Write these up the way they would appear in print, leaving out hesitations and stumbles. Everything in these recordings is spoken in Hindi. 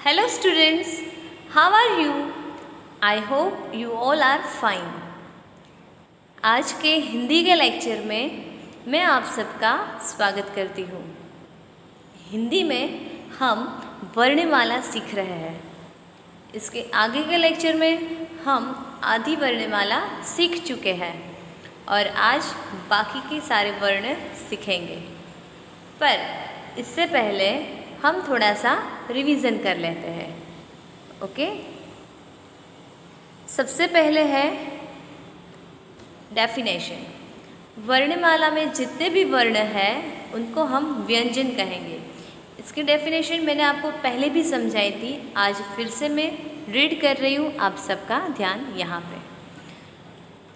Hello students, how are you? I hope you all are fine. आज के हिंदी के लेक्चर में मैं आप सबका स्वागत करती हूँ। हिंदी में हम वर्णमाला सीख रहे हैं। इसके आगे के लेक्चर में हम आधी वर्णमाला सीख चुके हैं और आज बाकी के सारे वर्ण सीखेंगे। पर इससे पहले हम थोड़ा सा रिवीजन कर लेते हैं। ओके, सबसे पहले है डेफिनेशन। वर्णमाला में जितने भी वर्ण हैं उनको हम व्यंजन कहेंगे। इसकी डेफिनेशन मैंने आपको पहले भी समझाई थी, आज फिर से मैं रीड कर रही हूँ। आप सबका ध्यान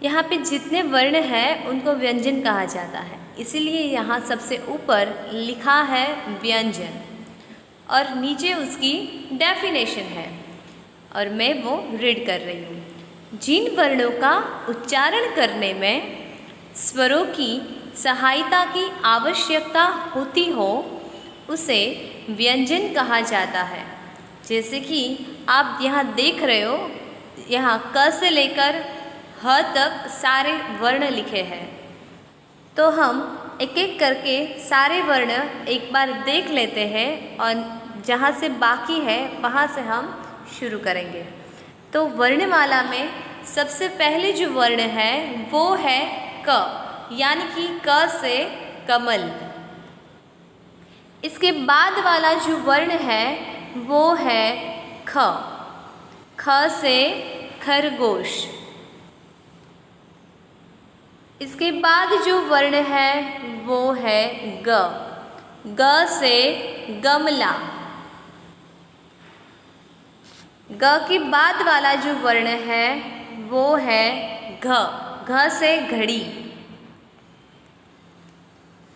यहाँ पे जितने वर्ण हैं उनको व्यंजन कहा जाता है, इसीलिए यहाँ सबसे ऊपर लिखा है व्यंजन और नीचे उसकी डेफिनेशन है और मैं वो रीड कर रही हूँ। जिन वर्णों का उच्चारण करने में स्वरों की सहायता की आवश्यकता होती हो उसे व्यंजन कहा जाता है। जैसे कि आप यहाँ देख रहे हो, यहाँ क से लेकर ह तक सारे वर्ण लिखे हैं। तो हम एक एक करके सारे वर्ण एक बार देख लेते हैं और जहाँ से बाकी है वहाँ से हम शुरू करेंगे। तो वर्णमाला में सबसे पहले जो वर्ण है वो है क, यानी कि क से कमल। इसके बाद वाला जो वर्ण है वो है ख, ख से खरगोश। इसके बाद जो वर्ण है वो है ग, ग से गमला। ग के बाद वाला जो वर्ण है वो है घ, घ से घड़ी।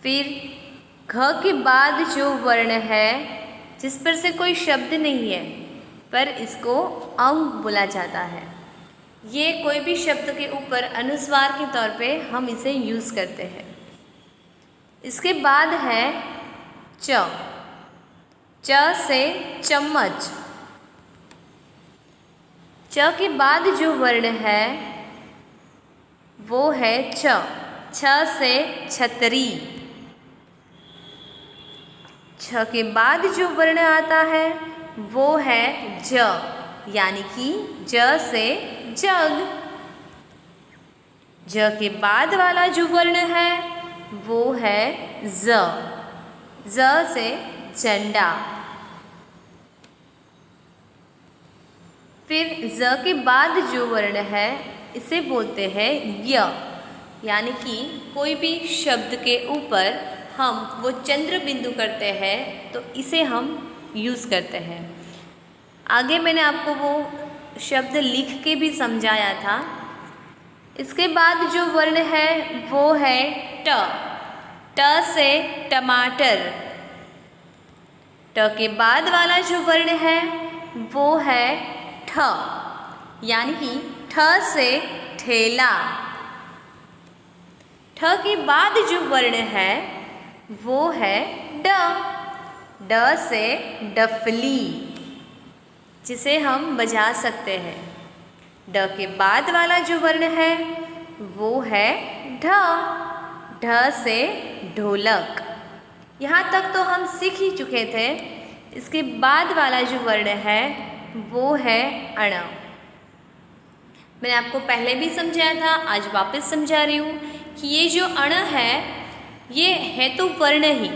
फिर घ के बाद जो वर्ण है जिस पर से कोई शब्द नहीं है पर इसको अंग बोला जाता है, ये कोई भी शब्द के ऊपर अनुस्वार के तौर पे हम इसे यूज़ करते हैं। इसके बाद है च, च से चम्मच। च के बाद जो वर्ण है वो है छ, छ से छतरी। छ के बाद जो वर्ण आता है वो है ज, यानी कि ज से जग। ज के बाद वाला जो वर्ण है वो है ज, ज से झंडा। फिर ज के बाद जो वर्ण है इसे बोलते हैं य, यानी कि कोई भी शब्द के ऊपर हम वो चंद्र बिंदु करते हैं तो इसे हम यूज़ करते हैं। आगे मैंने आपको वो शब्द लिख के भी समझाया था। इसके बाद जो वर्ण है वो है ट, ट से टमाटर। ट के बाद वाला जो वर्ण है वो है ठ, यानी कि ठ से ठेला। ठ के बाद जो वर्ण है वो है ड, ड से डफली, जिसे हम बजा सकते हैं। ड के बाद वाला जो वर्ण है वो है ढ, ढ से ढोलक। यहाँ तक तो हम सीख ही चुके थे। इसके बाद वाला जो वर्ण है वो है अण। मैंने आपको पहले भी समझाया था, आज वापस समझा रही हूँ कि ये जो अण है ये है तो वर्ण ही,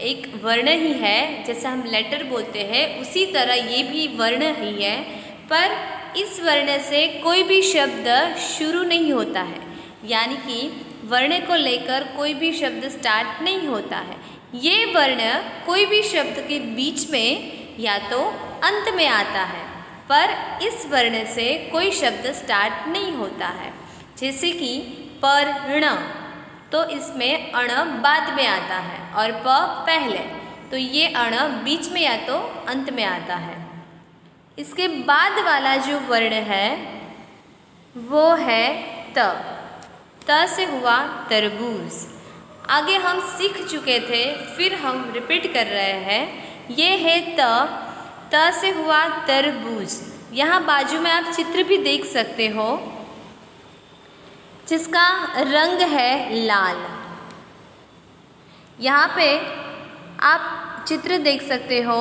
एक वर्ण ही है। जैसे हम लेटर बोलते हैं उसी तरह ये भी वर्ण ही है, पर इस वर्ण से कोई भी शब्द शुरू नहीं होता है, यानी कि वर्ण को लेकर कोई भी शब्द स्टार्ट नहीं होता है। ये वर्ण कोई भी शब्द के बीच में या तो अंत में आता है, पर इस वर्ण से कोई शब्द स्टार्ट नहीं होता है। जैसे कि पर्ण, तो इसमें अण बाद में आता है और प पहले, तो ये अण बीच में या तो अंत में आता है। इसके बाद वाला जो वर्ण है वो है त, त से हुआ तरबूज। आगे हम सीख चुके थे, फिर हम रिपीट कर रहे हैं। ये है त, त से हुआ तरबूज। यहाँ बाजू में आप चित्र भी देख सकते हो जिसका रंग है लाल। यहाँ पे आप चित्र देख सकते हो,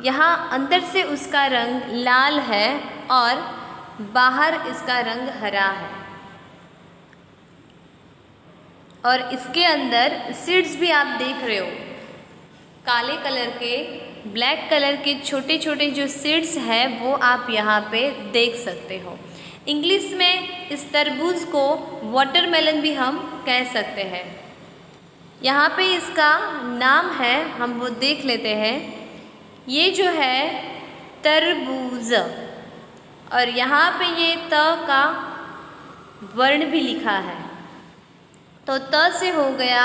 यहाँ अंदर से उसका रंग लाल है और बाहर इसका रंग हरा है। और इसके अंदर सीड्स भी आप देख रहे हो, काले कलर के, ब्लैक कलर के छोटे छोटे जो सीड्स हैं वो आप यहाँ पे देख सकते हो। इंग्लिश में इस तरबूज को वाटरमेलन भी हम कह सकते हैं। यहाँ पे इसका नाम है, हम वो देख लेते हैं। ये जो है तरबूज, और यहाँ पे ये त का वर्ण भी लिखा है, तो त से हो गया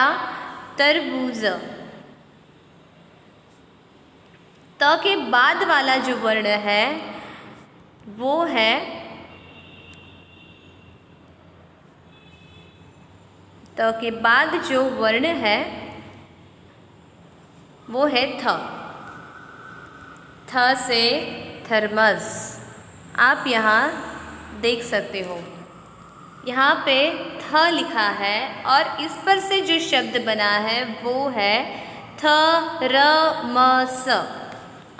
तरबूज। त के बाद वाला जो वर्ण है वो है त के बाद जो वर्ण है वो है थ। थ से थर्मस आप यहाँ देख सकते हो। यहाँ पे थ लिखा है और इस पर से जो शब्द बना है वो है थरमस।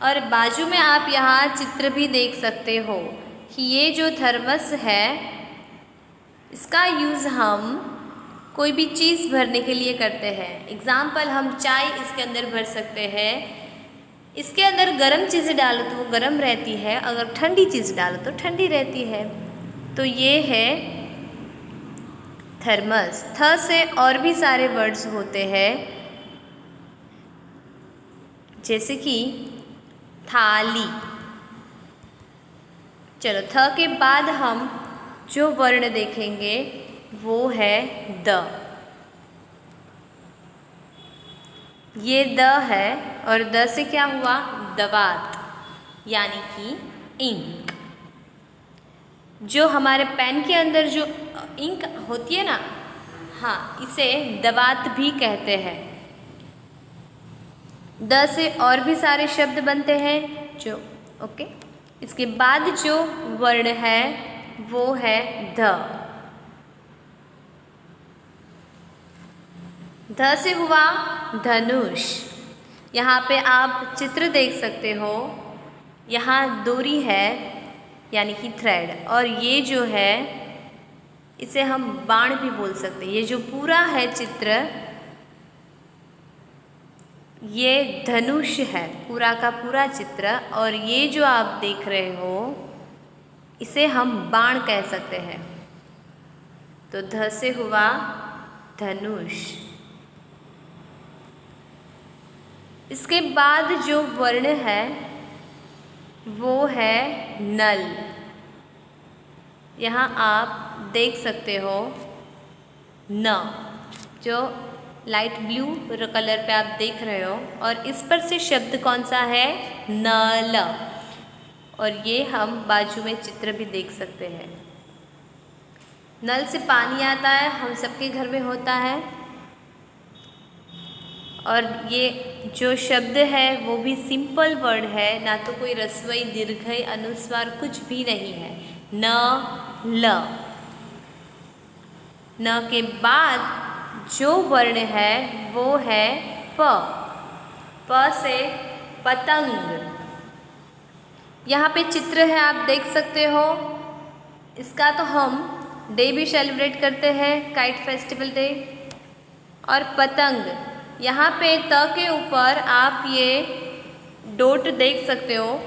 और बाजू में आप यहाँ चित्र भी देख सकते हो कि ये जो थर्मस है इसका यूज़ हम कोई भी चीज़ भरने के लिए करते हैं। एग्ज़ाम्पल, हम चाय इसके अंदर भर सकते हैं। इसके अंदर गर्म चीज़ें डालो तो वो गर्म रहती है, अगर ठंडी चीज़ डालो तो ठंडी रहती है। तो ये है थर्मस। थ से और भी सारे वर्ड्स होते हैं, जैसे कि थाली। चलो, थ के बाद हम जो वर्ण देखेंगे वो है द। ये द है और द से क्या हुआ? दवात, यानी कि इंक। जो हमारे पेन के अंदर जो इंक होती है ना, हाँ, इसे दवात भी कहते हैं। द से और भी सारे शब्द बनते हैं जो ओके। इसके बाद जो वर्ण है वो है ध। ध से हुआ धनुष। यहाँ पे आप चित्र देख सकते हो, यहाँ डोरी है यानी कि थ्रेड, और ये जो है इसे हम बाण भी बोल सकते हैं। ये जो पूरा है चित्र ये धनुष है, पूरा का पूरा चित्र, और ये जो आप देख रहे हो इसे हम बाण कह सकते हैं। तो ध से हुआ धनुष। इसके बाद जो वर्ण है वो है नल। यहाँ आप देख सकते हो न, जो लाइट ब्लू कलर पे आप देख रहे हो, और इस पर से शब्द कौन सा है? नल। और ये हम बाजू में चित्र भी देख सकते हैं। नल से पानी आता है, हम सबके घर में होता है। और ये जो शब्द है वो भी सिंपल वर्ड है, ना तो कोई रस्वई, दीर्घई, अनुस्वार कुछ भी नहीं है। न, ल। न के बाद जो वर्ण है वो है प। प से पतंग। यहाँ पे चित्र है, आप देख सकते हो। इसका तो हम डे भी सेलिब्रेट करते हैं, काइट फेस्टिवल डे। और पतंग, यहाँ पे त के ऊपर आप ये डॉट देख सकते हो।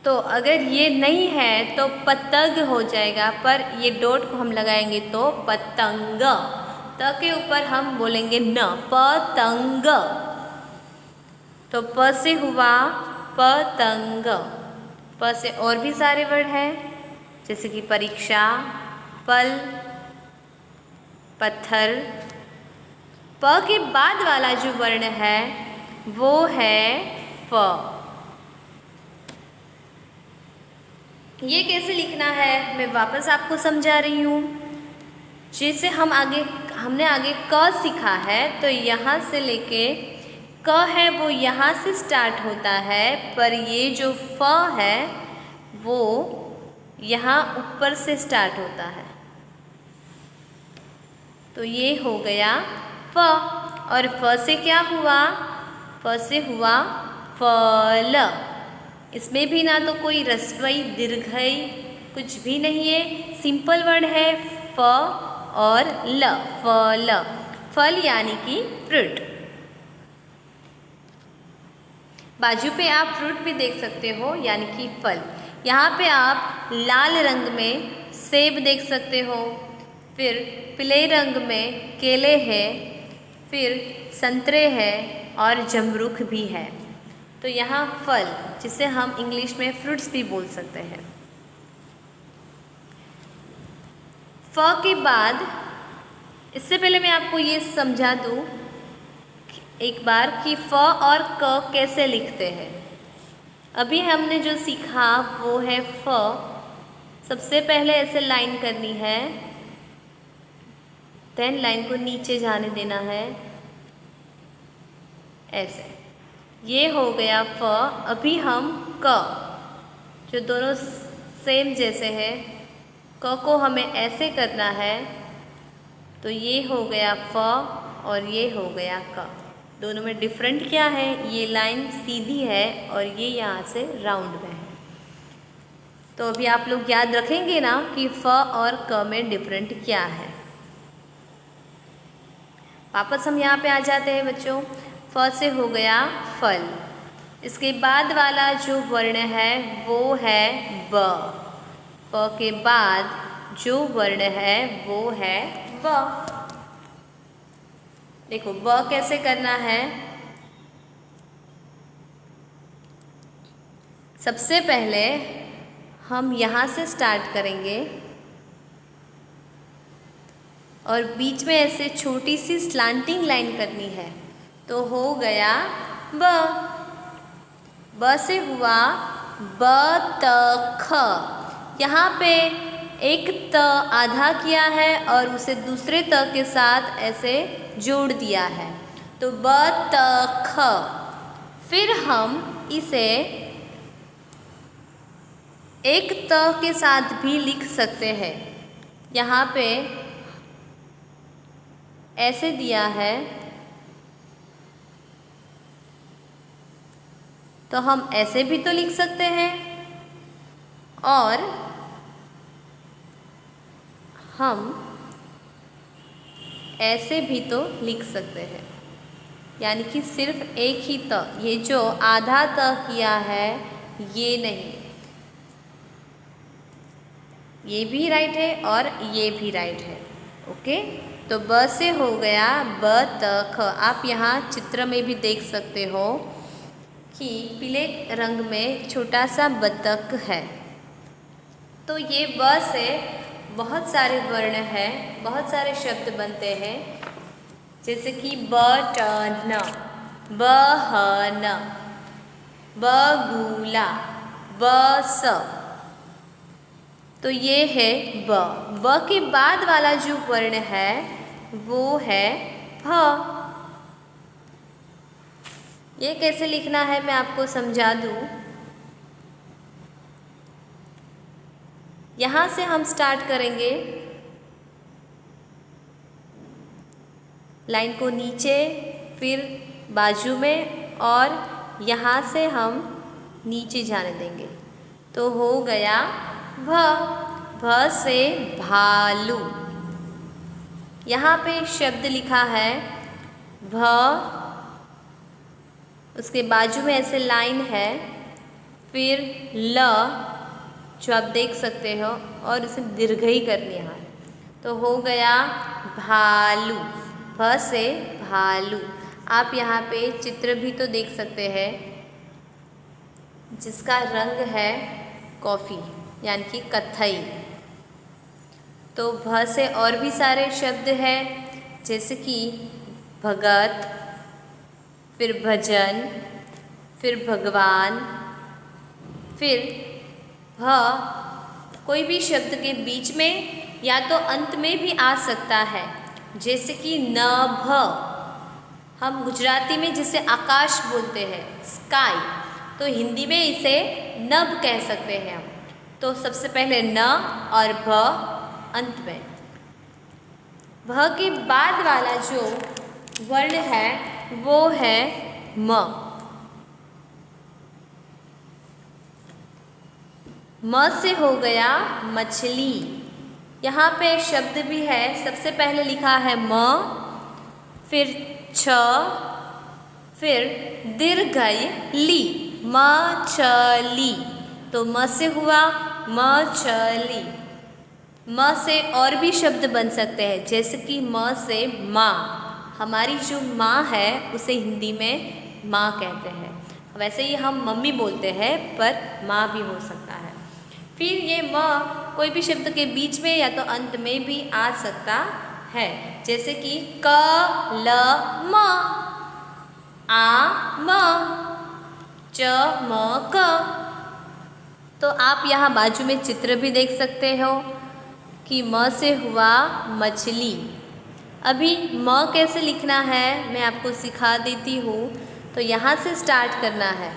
तो अगर ये नहीं है तो पतंग हो जाएगा, पर ये डॉट को हम लगाएंगे तो पतंग। त के ऊपर हम बोलेंगे न, पतंग। तो प से हुआ पतंग। प से और भी सारे वर्ड हैं, जैसे कि परीक्षा, पल, पत्थर। प के बाद वाला जो वर्ण है वो है फ। ये कैसे लिखना है मैं वापस आपको समझा रही हूँ। जैसे हम आगे हमने आगे क सीखा है, तो यहाँ से लेके क है वो यहाँ से स्टार्ट होता है, पर ये जो फ है वो यहाँ ऊपर से स्टार्ट होता है। तो ये हो गया फ। और फ से क्या हुआ? फ से हुआ फल। इसमें भी ना तो कोई ह्रस्वई दीर्घई कुछ भी नहीं है, सिंपल वर्ड है फ और ल, फल। फल यानी कि फ्रूट। बाजू पे आप फ्रूट भी देख सकते हो, यानी कि फल। यहाँ पे आप लाल रंग में सेब देख सकते हो, फिर पीले रंग में केले हैं, फिर संतरे हैं और जमरूख भी है। तो यहाँ फल, जिसे हम इंग्लिश में फ्रूट्स भी बोल सकते हैं। फ के बाद, इससे पहले मैं आपको ये समझा दूँ एक बार कि फ और क कैसे लिखते हैं। अभी हमने जो सीखा वो है फ। सबसे पहले ऐसे लाइन करनी है, देन लाइन को नीचे जाने देना है ऐसे। ये हो गया फ। अभी हम क, जो दोनों सेम जैसे हैं, क को हमें ऐसे करना है। तो ये हो गया फ और ये हो गया क। दोनों में डिफरेंट क्या है? ये लाइन सीधी है और ये यहाँ से राउंड में है। तो अभी आप लोग याद रखेंगे ना कि फ और क में डिफरेंट क्या है। वापस हम यहाँ पे आ जाते हैं बच्चों। फ से हो गया फल। इसके बाद वाला जो वर्ण है वो है ब। फ के बाद जो वर्ण है वो है ब। देखो ब कैसे करना है। सबसे पहले हम यहाँ से स्टार्ट करेंगे और बीच में ऐसे छोटी सी स्लांटिंग लाइन करनी है। तो हो गया ब। ब से हुआ बतख। यहाँ पे एक त आधा किया है और उसे दूसरे त के साथ ऐसे जोड़ दिया है, तो बतख। फिर हम इसे एक त के साथ भी लिख सकते हैं। यहाँ पे ऐसे दिया है, तो हम ऐसे भी तो लिख सकते हैं और हम ऐसे भी तो लिख सकते हैं। यानी कि सिर्फ एक ही त, ये जो आधा त किया है ये नहीं, ये भी राइट है और ये भी राइट है। ओके, तो ब से हो गया बतख। आप यहाँ चित्र में भी देख सकते हो कि पीले रंग में छोटा सा बतख है। तो ये ब से बहुत सारे वर्ण हैं, बहुत सारे शब्द बनते हैं, जैसे कि बटन, बहन, बगुला, बस। तो ये है ब। ब के बाद वाला जो वर्ण है वो है भ। ये कैसे लिखना है मैं आपको समझा दूँ। यहाँ से हम स्टार्ट करेंगे, लाइन को नीचे, फिर बाजू में और यहाँ से हम नीचे जाने देंगे। तो हो गया भ। भ से भालू। यहाँ पे शब्द लिखा है भ, उसके बाजू में ऐसे लाइन है, फिर ल जो आप देख सकते हो और इसे दीर्घई करनी है। तो हो गया भालू। भ से भालू। आप यहाँ पे चित्र भी तो देख सकते हैं जिसका रंग है कॉफ़ी यानी कि कत्थई। तो भ से और भी सारे शब्द हैं, जैसे कि भगत, फिर भजन, फिर भगवान, फिर भ कोई भी शब्द के बीच में या तो अंत में भी आ सकता है। जैसे कि नभ, हम गुजराती में जिसे आकाश बोलते हैं, स्काई, तो हिंदी में इसे नभ कह सकते हैं हम। तो सबसे पहले न और भ अंत में। भ के बाद वाला जो वर्ण है वो है म। म से हो गया मछली। यहाँ पे एक शब्द भी है, सबसे पहले लिखा है म, फिर छ, फिर दीर्घई ली, मछली। तो म से हुआ मछली। म से और भी शब्द बन सकते हैं, जैसे कि म से माँ। हमारी जो माँ है उसे हिंदी में माँ कहते हैं। वैसे ही हम मम्मी बोलते हैं, पर माँ भी हो सकता है। फिर ये म कोई भी शब्द के बीच में या तो अंत में भी आ सकता है, जैसे कि क ल म, आ म, च म क। तो आप यहाँ बाजू में चित्र भी देख सकते हो कि म से हुआ मछली। अभी म कैसे लिखना है मैं आपको सिखा देती हूँ। तो यहाँ से स्टार्ट करना है,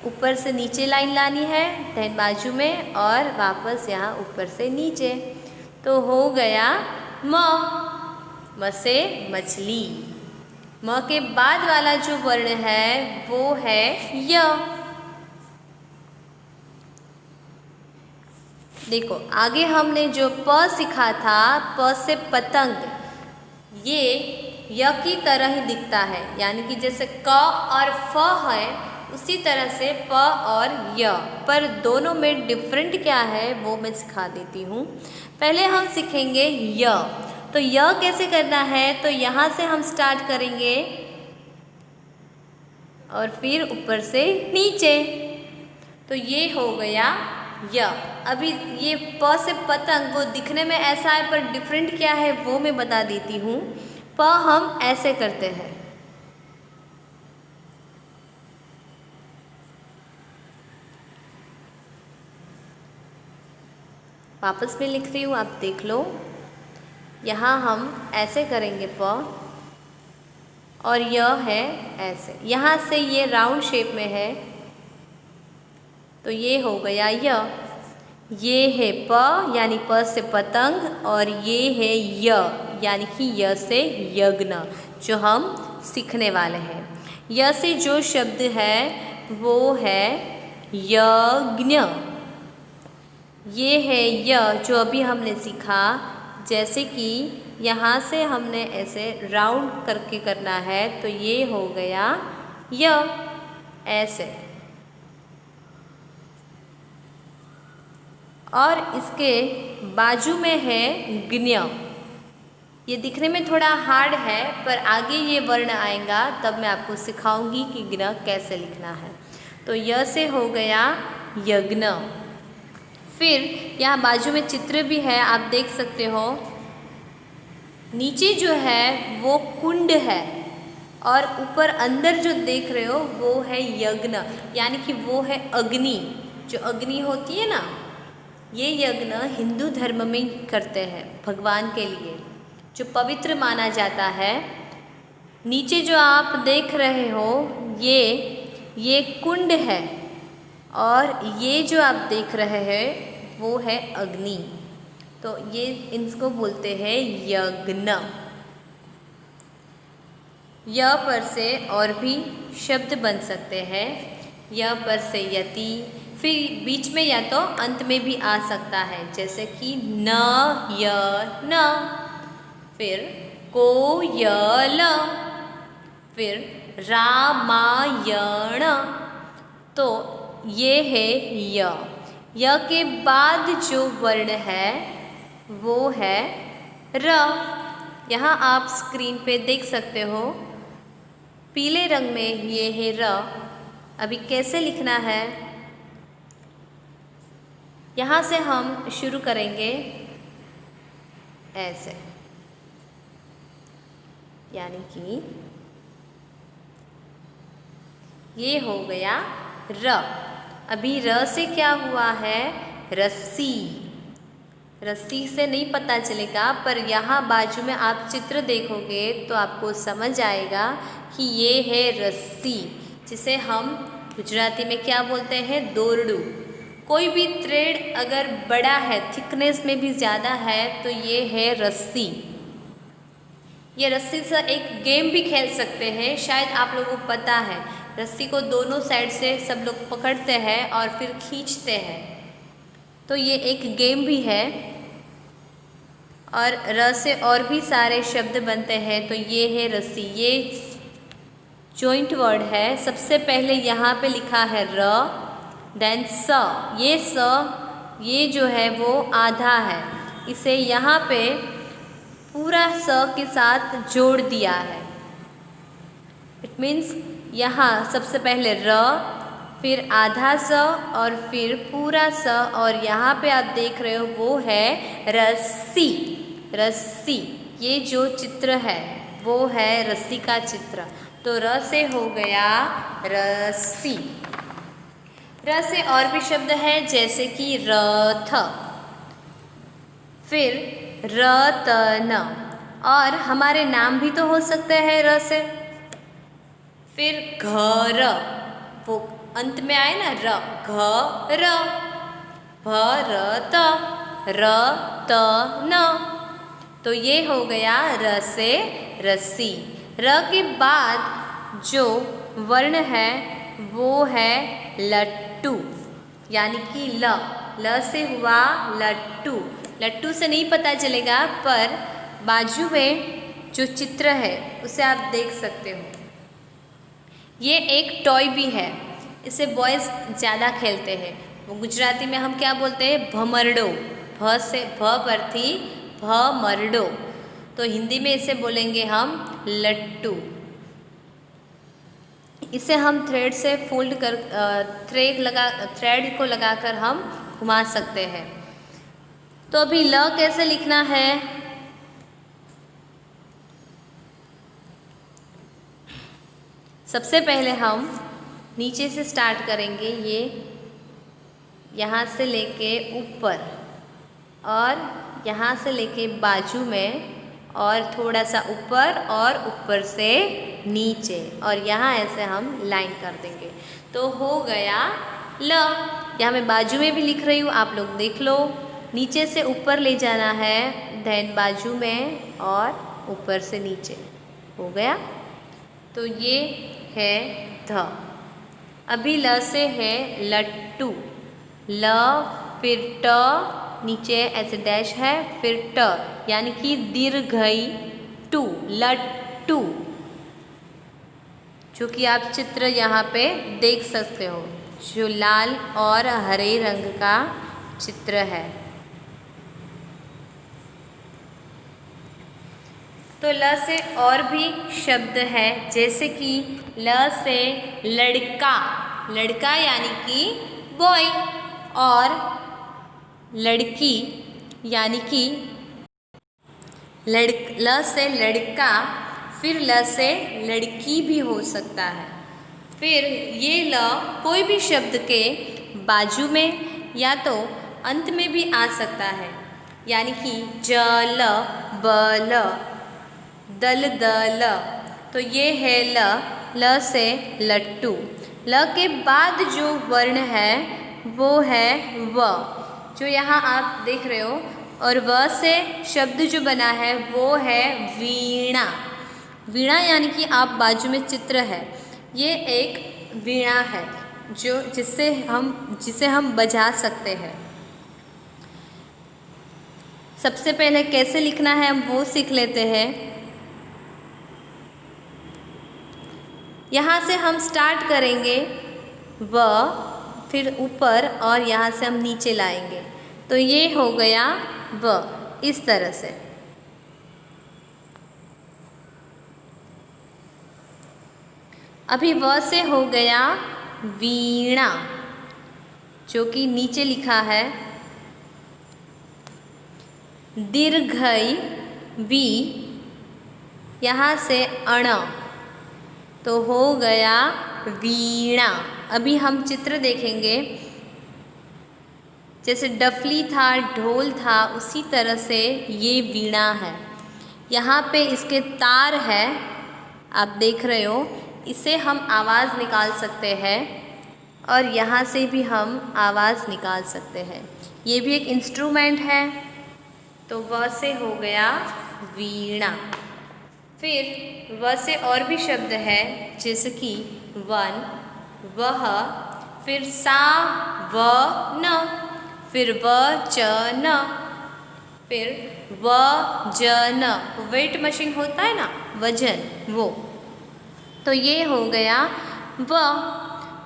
ऊपर से नीचे लाइन लानी है, देन बाजू में, और वापस यहाँ ऊपर से नीचे। तो हो गया म। म से मछली। म के बाद वाला जो वर्ण है वो है य। देखो आगे हमने जो प सीखा था, प से पतंग, ये य की तरह ही दिखता है, यानी कि जैसे क और फ है उसी तरह से प और य, पर दोनों में डिफरेंट क्या है वो मैं सिखा देती हूँ। पहले हम सीखेंगे य। तो य कैसे करना है, तो यहाँ से हम स्टार्ट करेंगे और फिर ऊपर से नीचे। तो ये हो गया य। अभी ये प से पतंग, वो दिखने में ऐसा है पर डिफरेंट क्या है वो मैं बता देती हूँ। प हम ऐसे करते हैं, वापस में लिख रही हूँ, आप देख लो। यहाँ हम ऐसे करेंगे प, और यह है ऐसे। यहाँ से ये राउंड शेप में है, तो ये हो गया य। ये है प यानी प से पतंग, और ये है य यानी कि य से यज्ञ, जो हम सीखने वाले हैं। य से जो शब्द है वो है यज्ञ। ये है य जो अभी हमने सीखा, जैसे कि यहाँ से हमने ऐसे राउंड करके करना है, तो ये हो गया य ऐसे। और इसके बाजू में है ज्ञ। ये दिखने में थोड़ा हार्ड है, पर आगे ये वर्ण आएगा तब मैं आपको सिखाऊंगी कि ज्ञ कैसे लिखना है। तो य से हो गया यज्ञ। फिर यहाँ बाजू में चित्र भी है, आप देख सकते हो। नीचे जो है वो कुंड है, और ऊपर अंदर जो देख रहे हो वो है यज्ञ, यानी कि वो है अग्नि। जो अग्नि होती है ना, ये यज्ञ हिंदू धर्म में करते हैं भगवान के लिए, जो पवित्र माना जाता है। नीचे जो आप देख रहे हो ये कुंड है, और ये जो आप देख रहे हैं वो है अग्नि। तो ये इनको बोलते हैं यज्ञ। य पर से और भी शब्द बन सकते हैं। य पर से यति, फिर बीच में या तो अंत में भी आ सकता है, जैसे कि न य न, फिर कोयल, फिर रामायण। तो ये है य। य के बाद जो वर्ण है वो है र। यहाँ आप स्क्रीन पे देख सकते हो पीले रंग में ये है र। अभी कैसे लिखना है, यहाँ से हम शुरू करेंगे ऐसे, यानी कि ये हो गया र। अभी र से क्या हुआ है, रस्सी। रस्सी से नहीं पता चलेगा, पर यहाँ बाजू में आप चित्र देखोगे तो आपको समझ आएगा कि ये है रस्सी, जिसे हम गुजराती में क्या बोलते हैं, दोरडू। कोई भी थ्रेड अगर बड़ा है, थिकनेस में भी ज़्यादा है, तो ये है रस्सी। ये रस्सी से एक गेम भी खेल सकते हैं, शायद आप लोगों को पता है। रस्सी को दोनों साइड से सब लोग पकड़ते हैं और फिर खींचते हैं, तो ये एक गेम भी है। और र से और भी सारे शब्द बनते हैं, तो ये है रस्सी। ये जॉइंट वर्ड है। सबसे पहले यहाँ पे लिखा है र, देन स। ये जो है वो आधा है, इसे यहाँ पे पूरा स के साथ जोड़ दिया है। इट मीन्स यहाँ सबसे पहले र, फिर आधा स और फिर पूरा स, और यहाँ पे आप देख रहे हो वो है रस्सी। रस्सी, ये जो चित्र है वो है रस्सी का चित्र। तो र से हो गया रस्सी। र से और भी शब्द हैं, जैसे कि रथ, फिर रतन, और हमारे नाम भी तो हो सकते हैं र से। फिर घर, वो अंत में आए ना, र, घर, भरत, रतन। तो ये हो गया र से रस्सी। र के बाद जो वर्ण है वो है लट्टू, यानी कि ल। ल से हुआ लट्टू। लट्टू से नहीं पता चलेगा, पर बाजू में जो चित्र है उसे आप देख सकते हो। ये एक टॉय भी है, इसे बॉयज़ ज़्यादा खेलते हैं। वो गुजराती में हम क्या बोलते हैं, भमरडो। भ से भ पर थी भमरडो, तो हिंदी में इसे बोलेंगे हम लट्टू। इसे हम थ्रेड से फोल्ड कर थ्रेड को लगाकर हम घुमा सकते हैं। तो अभी ल कैसे लिखना है, सबसे पहले हम नीचे से स्टार्ट करेंगे। ये यहाँ से लेके ऊपर, और यहाँ से लेके बाजू में, और थोड़ा सा ऊपर, और ऊपर से नीचे, और यहाँ ऐसे हम लाइन कर देंगे। तो हो गया ल। यहाँ मैं बाजू में भी लिख रही हूँ, आप लोग देख लो। नीचे से ऊपर ले जाना है, देन बाजू में, और ऊपर से नीचे। हो गया। तो ये है ध। अभी ल से है लट्टू। ल, फिर ट, नीचे ऐसे डैश है, फिर ट, यानी कि दीर्घई टू, लट्टू, जो कि आप चित्र यहाँ पे देख सकते हो, जो लाल और हरे रंग का चित्र है। तो ल से और भी शब्द है, जैसे कि ल से लड़का, लड़का यानी कि बॉय, और लड़की यानी कि ल से लड़का, फिर ल से लड़की भी हो सकता है। फिर ये ल कोई भी शब्द के बाजू में या तो अंत में भी आ सकता है, यानी कि जल, बल, दल, दल। तो ये है ल। ल से लट्टू। ल के बाद जो वर्ण है वो है व, जो यहाँ आप देख रहे हो। और व से शब्द जो बना है वो है वीणा। वीणा यानी कि आप बाजू में चित्र है, ये एक वीणा है जो जिसे हम बजा सकते हैं। सबसे पहले कैसे लिखना है हम वो सीख लेते हैं। यहाँ से हम स्टार्ट करेंगे व, फिर ऊपर, और यहाँ से हम नीचे लाएंगे। तो ये हो गया व, इस तरह से। अभी व से हो गया वीणा, जो कि नीचे लिखा है दीर्घई वी, यहाँ से अण, तो हो गया वीणा। अभी हम चित्र देखेंगे। जैसे डफली था, ढोल था, उसी तरह से ये वीणा है। यहाँ पे इसके तार है, आप देख रहे हो, इससे हम आवाज़ निकाल सकते हैं और यहाँ से भी हम आवाज़ निकाल सकते हैं। ये भी एक इंस्ट्रूमेंट है। तो व से हो गया वीणा। फिर व से और भी शब्द है, जैसे कि वन, वह, फिर सा व न, फिर व च न, फिर व ज न, वेट मशीन होता है ना, वजन, वो। तो ये हो गया व।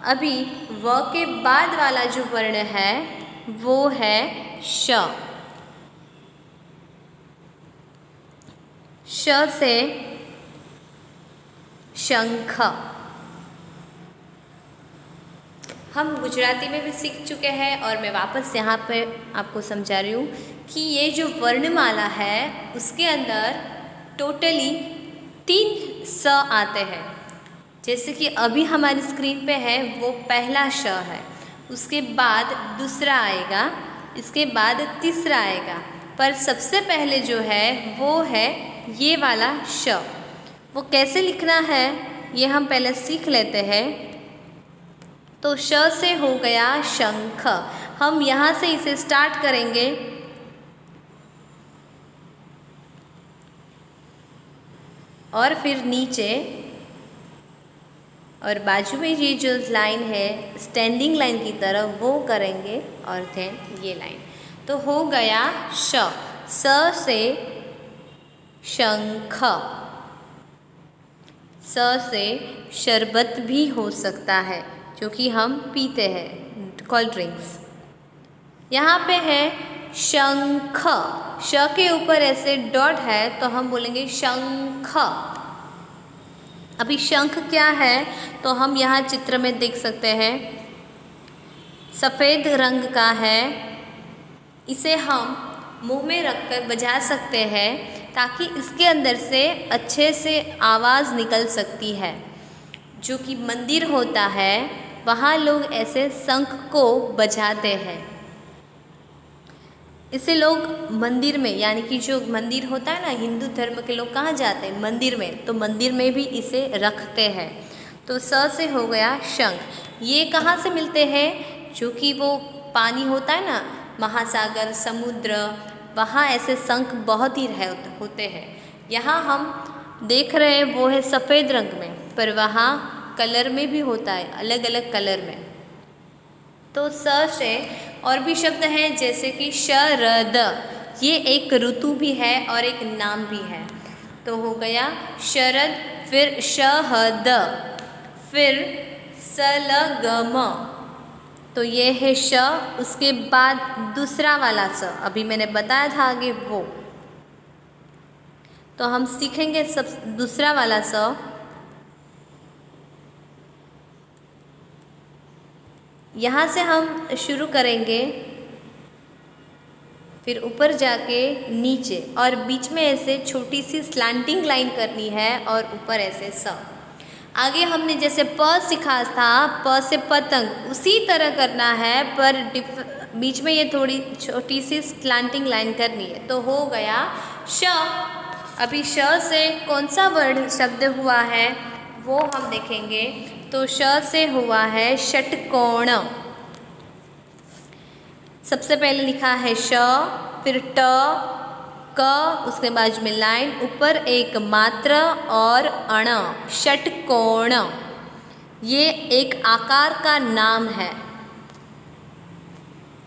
अभी व के बाद वाला जो वर्ण है वो है श। श से शंख। हम गुजराती में भी सीख चुके हैं और मैं वापस यहाँ पे आपको समझा रही हूँ कि ये जो वर्णमाला है उसके अंदर टोटली 3 स आते हैं। जैसे कि अभी हमारी स्क्रीन पे है वो पहला श है, उसके बाद दूसरा आएगा, इसके बाद तीसरा आएगा, पर सबसे पहले जो है वो है ये वाला श। वो कैसे लिखना है ये हम पहले सीख लेते हैं। तो श से हो गया शंख। हम यहाँ से इसे स्टार्ट करेंगे। और फिर नीचे और बाजू में ये जो लाइन है स्टैंडिंग लाइन की तरह वो करेंगे और देन ये लाइन। तो हो गया श। स से शंख। स से शरबत भी हो सकता है जो कि हम पीते हैं, कोल्ड ड्रिंक्स। यहाँ पे है शंख। श के ऊपर ऐसे डॉट है तो हम बोलेंगे शंख। अभी शंख क्या है तो हम यहाँ चित्र में देख सकते हैं, सफ़ेद रंग का है। इसे हम मुंह में रखकर बजा सकते हैं ताकि इसके अंदर से अच्छे से आवाज़ निकल सकती है। जो कि मंदिर होता है वहाँ लोग ऐसे शंख को बजाते हैं। इसे लोग मंदिर में, यानी कि जो मंदिर होता है ना, हिंदू धर्म के लोग कहाँ जाते हैं, मंदिर में, तो मंदिर में भी इसे रखते हैं। तो स से हो गया शंख। ये कहाँ से मिलते हैं, जो कि वो पानी होता है ना, महासागर, समुद्र, वहाँ ऐसे शंख बहुत ही होते हैं। यहाँ हम देख रहे हैं वो है सफ़ेद रंग में, पर वहाँ कलर में भी होता है, अलग अलग कलर में। तो स से और भी शब्द हैं, जैसे कि शरद। ये एक ऋतु भी है और एक नाम भी है। तो हो गया शरद, फिर शहद, फिर सलगम। तो ये है श। उसके बाद दूसरा वाला स, अभी मैंने बताया था आगे वो। तो हम सीखेंगे सब दूसरा वाला स। यहाँ से हम शुरू करेंगे, फिर ऊपर जाके नीचे, और बीच में ऐसे छोटी सी स्लैंटिंग लाइन करनी है और ऊपर ऐसे स। आगे हमने जैसे प सीखा था, प से पतंग, उसी तरह करना है, पर बीच में ये थोड़ी छोटी सी स्लैंटिंग लाइन करनी है। तो हो गया श। अभी श से कौन सा वर्ड शब्द हुआ है वो हम देखेंगे। तो श से हुआ है षटकोण। सबसे पहले लिखा है श, फिर ट, क, उसके बाजू में लाइन, ऊपर एक मात्रा और अण, षटकोण। ये एक आकार का नाम है।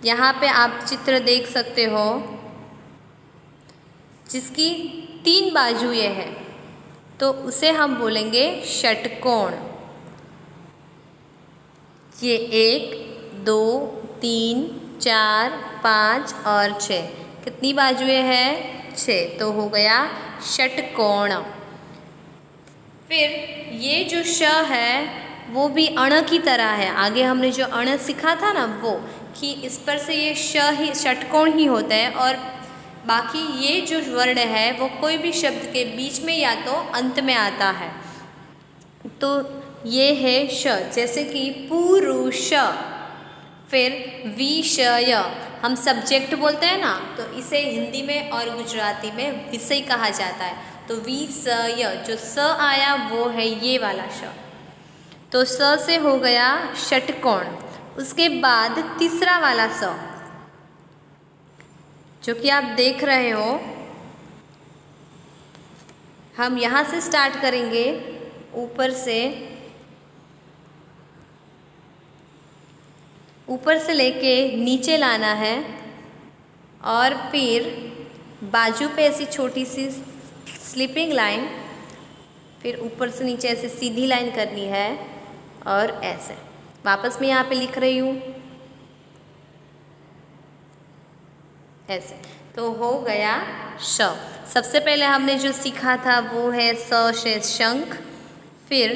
यहाँ पे आप चित्र देख सकते हो जिसकी 3 बाजुएं हैं, तो उसे हम बोलेंगे षटकोण। ये 1, 2, 3, 4, 5 और 6, कितनी बाजुएं हैं, 6। तो हो गया षटकोण। फिर ये जो श है वो भी अण की तरह है। आगे हमने जो अण सीखा था ना, वो कि इस पर से ये श ही षटकोण ही होता है, और बाकी ये जो वर्ण है वो कोई भी शब्द के बीच में या तो अंत में आता है। तो ये है श, जैसे कि पुरुष, फिर विषय, हम सब्जेक्ट बोलते हैं ना, तो इसे हिंदी में और गुजराती में विषय कहा जाता है। तो विषय, जो स आया वो है ये वाला श। तो स से हो गया षटकोण। उसके बाद तीसरा वाला स जो कि आप देख रहे हो, हम यहाँ से स्टार्ट करेंगे, ऊपर से लेके नीचे लाना है और फिर बाजू पे ऐसी छोटी सी स्लिपिंग लाइन, फिर ऊपर से नीचे ऐसे सीधी लाइन करनी है और ऐसे। वापस मैं यहाँ पे लिख रही हूँ ऐसे। तो हो गया श। सबसे पहले हमने जो सीखा था वो है स से शंख, फिर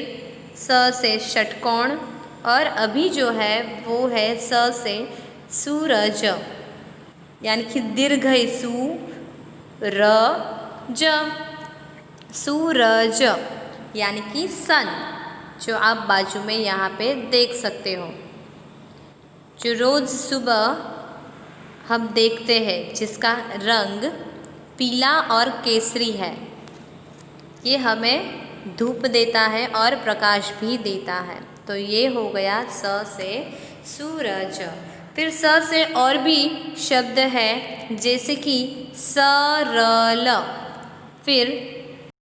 स से षटकोण, और अभी जो है वो है स से सूरज, यानी कि दीर्घ सु र ज, सूरज यानी कि सन, जो आप बाजू में यहाँ पे देख सकते हो, जो रोज़ सुबह हम देखते हैं, जिसका रंग पीला और केसरी है। ये हमें धूप देता है और प्रकाश भी देता है। तो ये हो गया स से सूरज। फिर स से और भी शब्द है, जैसे कि सरल, फिर